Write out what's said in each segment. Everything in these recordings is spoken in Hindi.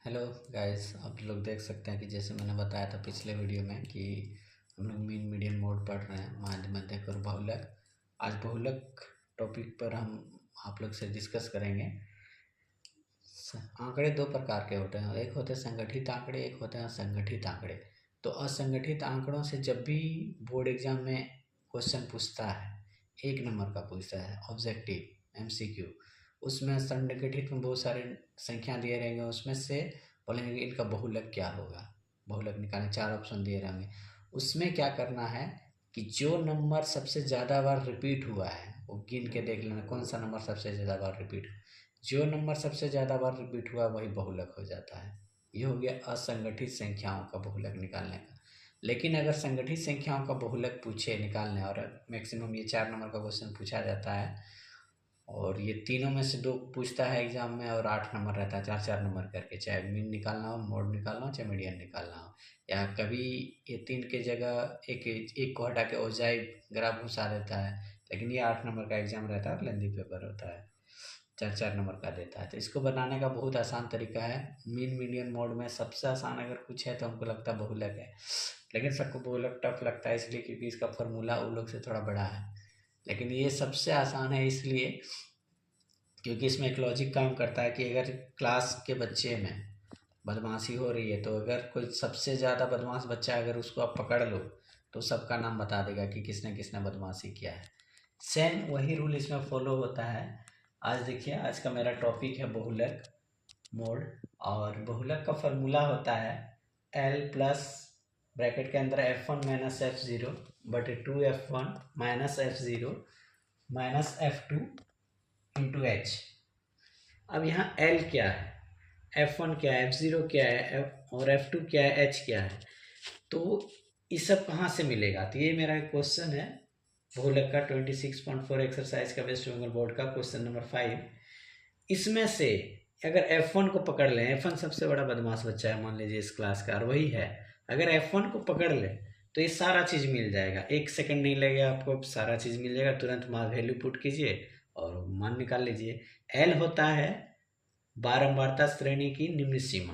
हेलो गाइस, आप लोग देख सकते हैं कि जैसे मैंने बताया था पिछले वीडियो में कि हम लोग मीन मीडियन मोड पढ़ रहे हैं, माध्य मध्यक और बहुलक। आज बहुलक टॉपिक पर हम आप लोग से डिस्कस करेंगे। आंकड़े दो प्रकार के होते हैं, एक होते हैं संगठित आंकड़े, एक होते हैं असंगठित आंकड़े। तो असंगठित आंकड़ों से जब भी बोर्ड एग्जाम में क्वेश्चन पूछता है, 1 नंबर का पूछता है ऑब्जेक्टिव MCQ, उसमें संगठित में बहुत सारे संख्या दिए रहेंगे, उसमें से बोलेंगे कि इनका बहुलक क्या होगा। बहुलक निकालने 4 ऑप्शन दिए रहेंगे। उसमें क्या करना है कि जो नंबर सबसे ज़्यादा बार रिपीट हुआ है वो गिन के देख लेना, कौन सा नंबर सबसे ज़्यादा बार रिपीट। जो नंबर सबसे ज़्यादा बार रिपीट हुआ वही बहुलक हो जाता है। ये हो गया असंगठित संख्याओं का बहुलक निकालने का। लेकिन अगर संगठित संख्याओं का बहुलक पूछे निकालने, और मैक्सिमम ये 4 नंबर का क्वेश्चन पूछा जाता है, और ये तीनों में से 2 पूछता है एग्जाम में, और 8 नंबर रहता है, 4-4 नंबर करके, चाहे मीन निकालना हो, मोड निकालना हो, चाहे मीडियन निकालना हो। या कभी ये 3 के जगह एक एक को हटा के ओजाई ग्राफ घुसा देता है, लेकिन ये 8 नंबर का एग्जाम रहता है और लेंदी पेपर होता है, 4-4 नंबर का देता है। तो इसको बनाने का बहुत आसान तरीका है। मीन मीडियन मोड में सबसे आसान अगर कुछ है तो हमको लगता है बहुलक है, लेकिन सबको बहुलक टफ लगता है इसलिए क्योंकि इसका फॉर्मूला उन लोग से थोड़ा बड़ा है। लेकिन ये सबसे आसान है इसलिए क्योंकि इसमें एक लॉजिक काम करता है कि अगर क्लास के बच्चे में बदमाशी हो रही है, तो अगर कोई सबसे ज़्यादा बदमाश बच्चा है, अगर उसको आप पकड़ लो तो सबका नाम बता देगा कि किसने किसने बदमाशी किया है। सेम वही रूल इसमें फॉलो होता है। आज देखिए, आज का मेरा टॉपिक है बहुलक मोड, और बहुलक का फॉर्मूला होता है L प्लस ब्रैकेट के अंदर F1 माइनस F0 बटे 2F1 minus F0 minus F2 into H। अब यहाँ L क्या है, F1 क्या है, F0 क्या है, और F2 क्या है, H क्या है, तो ये सब कहाँ से मिलेगा। तो ये मेरा क्वेश्चन है बहुलक का 26.4 एक्सरसाइज का वेस्ट बंगाल बोर्ड का क्वेश्चन नंबर 5। इसमें से अगर F1 को पकड़ लें, F1 सबसे बड़ा बदमाश बच्चा है मान लीजिए इस क्लास का, और वही है, अगर F1 को पकड़ ले तो ये सारा चीज़ मिल जाएगा, 1 सेकंड नहीं लगेगा आपको, सारा चीज़ मिल जाएगा। तुरंत मान वैल्यू पुट कीजिए और मान निकाल लीजिए। L होता है बारंबारता श्रेणी की निम्न सीमा,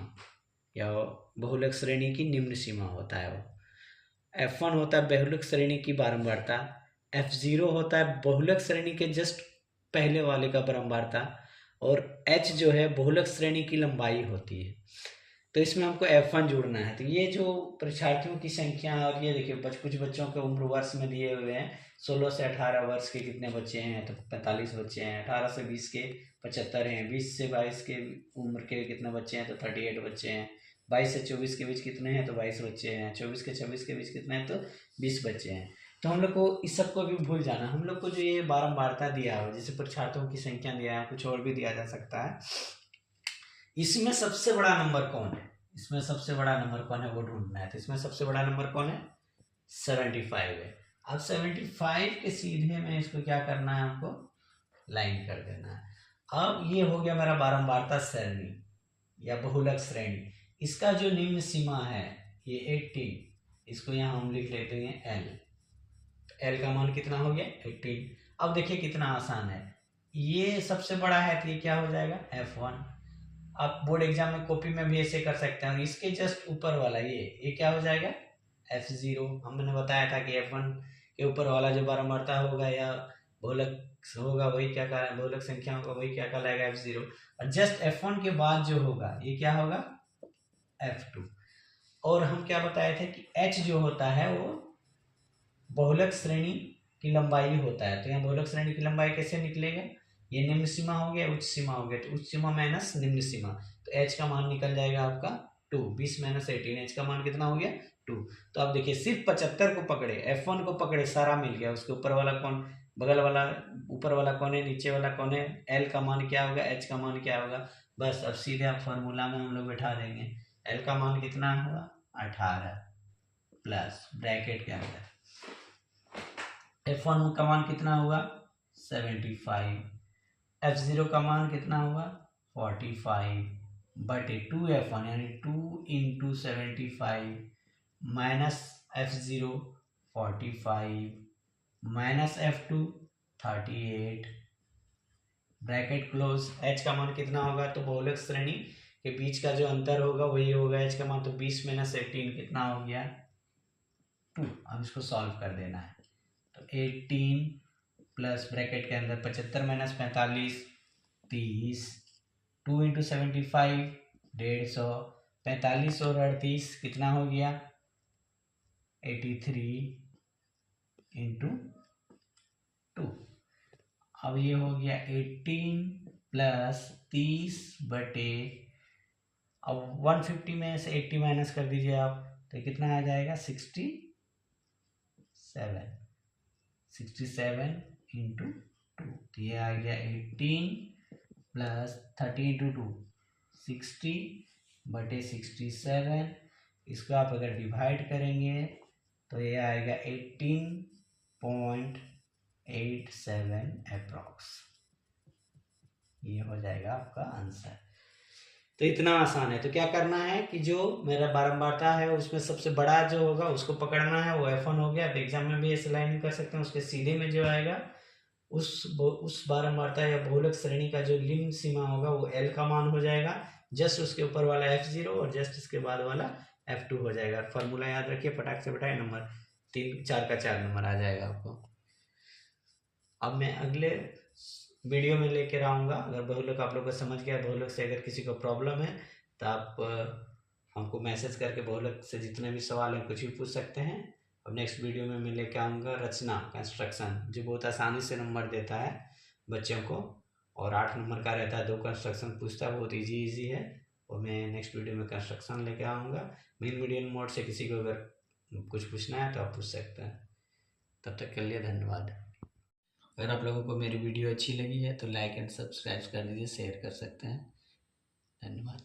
या बहुलक श्रेणी की निम्न सीमा होता है वो। F1 होता है बहुलक श्रेणी की बारंबारता, F0 होता है बहुलक श्रेणी के जस्ट पहले वाले का बारंबारता, और H जो है बहुलक श्रेणी की लंबाई होती है। तो इसमें हमको F1 जोड़ना है। तो ये जो परीक्षार्थियों की संख्या, और ये देखिए कुछ बच्चों के उम्र वर्ष में दिए हुए हैं, 16 से 18 वर्ष के कितने बच्चे हैं, तो 45 बच्चे हैं। 18 से 20 के 75 हैं। 20 से 22 के उम्र के कितने बच्चे हैं, तो 38 बच्चे हैं। 22 से 24 के बीच कितने हैं, तो 22 बच्चे हैं। 24 के 26 के बीच कितने हैं, तो 20 बच्चे हैं। तो हम लोग को इस सब को भी भूल जाना, हम लोग को जो ये बारंबारता दिया हो, जैसे परीक्षार्थियों की संख्या दिया है, कुछ और भी दिया जा सकता है। इसमें सबसे बड़ा नंबर कौन है, इसमें सबसे बड़ा नंबर कौन है वो ढूंढना है। तो इसमें सबसे बड़ा नंबर कौन है, 75 है। अब 75 के सीधे में इसको क्या करना है, हमको लाइन कर देना है। अब ये हो गया मेरा बारंबारता श्रेणी या बहुलक श्रेणी। इसका जो निम्न सीमा है ये 18, इसको यहाँ हम लिख लेते हैं L। L का मान कितना हो गया, 18। अब देखिए कितना आसान है, ये सबसे बड़ा है तो ये क्या हो जाएगा, F1। आप बोर्ड एग्जाम में कॉपी में भी ऐसे कर सकते हैं, और इसके जस्ट ऊपर वाला ये क्या हो जाएगा, F0। हमने बताया था कि F1 के ऊपर वाला जो बारंबारता होगा या बहुलक होगा वही क्या कहलाएगा, बहुलक संख्या होगा वही क्या कहलाएगा, F0। और जस्ट F1 के बाद जो होगा ये क्या होगा, F2। और हम क्या बताए थे कि H जो होता है वो बहुलक श्रेणी की लंबाई होता है। तो यहाँ बहुलक श्रेणी की लंबाई कैसे निकलेगा, ये निम्न सीमा हो गया, उच्च सीमा हो गया, तो उच्च सीमा माइनस निम्न सीमा, तो H का मान निकल जाएगा आपका 2। 20 माइनस 18, H का मान कितना हो गया, 2। तो आप देखिए सिर्फ 75 को पकड़े, F1 को पकड़े, सारा मिल गया। उसके ऊपर वाला कौन, बगल वाला, ऊपर वाला कौन है, नीचे वाला कौन है, L का मान क्या होगा, H का मान क्या होगा। बस अब सीधे आप फॉर्मूला में हम लोग बैठा देंगे। L का मान कितना होगा, 18 प्लस ब्रैकेट के अंदर F1 का मान कितना होगा, 75। F0 का मान कितना होगा, 45 बटे 2F1 यानी 2 into 75 minus F0 45 minus F2 38 bracket close. H का मान कितना होगा, तो बहुलक श्रेणी के बीच का जो अंतर होगा वही होगा एच का मान। तो 20 माइनस 18 कितना हो गया 2। अब इसको सॉल्व कर देना है। तो 18 प्लस ब्रैकेट के अंदर 75 माइनस 45 30, 2 इंटू 75 150, 45 और 38 कितना हो गया 83 इंटू 2। अब ये हो गया 18 प्लस 30 बटे, अब 150 में से 80 माइनस कर दीजिए आप, तो कितना आ जाएगा 67 इंटू 2। तो ये आ गया 18 प्लस 30 इंटू 2 60 बटे 67। इसको आप अगर डिवाइड करेंगे तो ये आएगा 18.87 अप्रॉक्स। ये हो जाएगा आपका आंसर। तो इतना आसान है। तो क्या करना है कि जो मेरा बारंबारता है उसमें सबसे बड़ा जो होगा उसको पकड़ना है, वो F1 हो गया। तो एग्जाम में भी ऐसे लाइन कर सकते हैं। उसके सीधे में जो आएगा उस बारंबारता या बहुलक श्रेणी का जो लिम्ब सीमा होगा वो L का मान हो जाएगा। जस्ट उसके ऊपर वाला F0 और जस्ट इसके बाद वाला F2 हो जाएगा। फॉर्मूला याद रखिए, फटाक से बटाए नंबर 3 4 का 4 नंबर आ जाएगा आपको। अब मैं अगले वीडियो में लेकर आऊँगा। अगर बहुलक आप लोग को समझ गया, बहुलक से अगर किसी को प्रॉब्लम है तो आप हमको मैसेज करके बहुलक से जितने भी सवाल हैं कुछ भी पूछ सकते हैं। अब नेक्स्ट वीडियो में मैं लेकर आऊँगा रचना कंस्ट्रक्शन, जो बहुत आसानी से नंबर देता है बच्चों को, और 8 नंबर का रहता है, 2 कंस्ट्रक्शन पूछता है, बहुत ईजी है। और मैं नेक्स्ट वीडियो में कंस्ट्रक्शन लेकर आऊँगा। मेन मीडियम मोड से किसी को अगर कुछ पूछना है तो आप पूछ सकते हैं। तब तक के लिए धन्यवाद। अगर आप लोगों को मेरी वीडियो अच्छी लगी है तो लाइक एंड सब्सक्राइब कर दीजिए, शेयर कर सकते हैं। धन्यवाद।